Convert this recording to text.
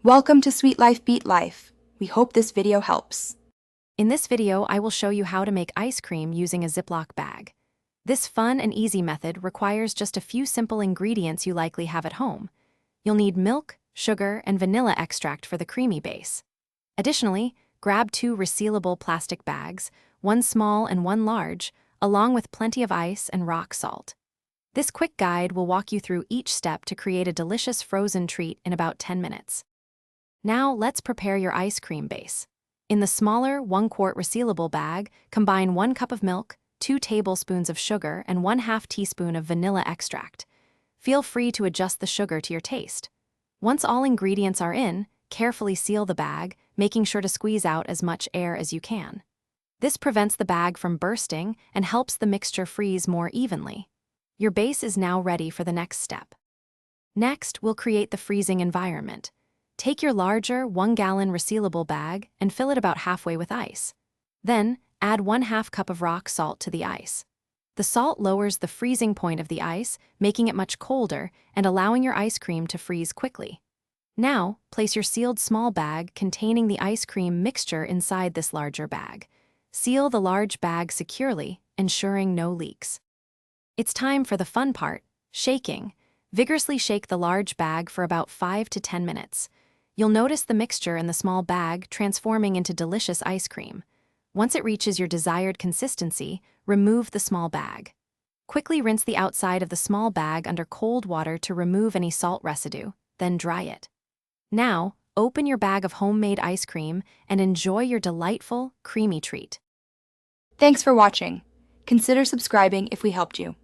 Welcome to Sweet Life Beat Life. We hope this video helps. In this video, I will show you how to make ice cream using a Ziploc bag. This fun and easy method requires just a few simple ingredients you likely have at home. You'll need milk, sugar, and vanilla extract for the creamy base. Additionally, grab 2 resealable plastic bags, one small and one large, along with plenty of ice and rock salt. This quick guide will walk you through each step to create a delicious frozen treat in about 10 minutes. Now let's prepare your ice cream base. In the smaller 1-quart resealable bag, combine 1 cup of milk, 2 tablespoons of sugar, and 1/2 teaspoon of vanilla extract. Feel free to adjust the sugar to your taste. Once all ingredients are in, carefully seal the bag, making sure to squeeze out as much air as you can. This prevents the bag from bursting and helps the mixture freeze more evenly. Your base is now ready for the next step. Next, we'll create the freezing environment. Take your larger 1-gallon resealable bag and fill it about halfway with ice. Then, add 1/2 cup of rock salt to the ice. The salt lowers the freezing point of the ice, making it much colder and allowing your ice cream to freeze quickly. Now, place your sealed small bag containing the ice cream mixture inside this larger bag. Seal the large bag securely, ensuring no leaks. It's time for the fun part, shaking. Vigorously shake the large bag for about 5 to 10 minutes. You'll notice the mixture in the small bag transforming into delicious ice cream. Once it reaches your desired consistency, remove the small bag. Quickly rinse the outside of the small bag under cold water to remove any salt residue, then dry it. Now, open your bag of homemade ice cream and enjoy your delightful, creamy treat. Thanks for watching. Consider subscribing if we helped you.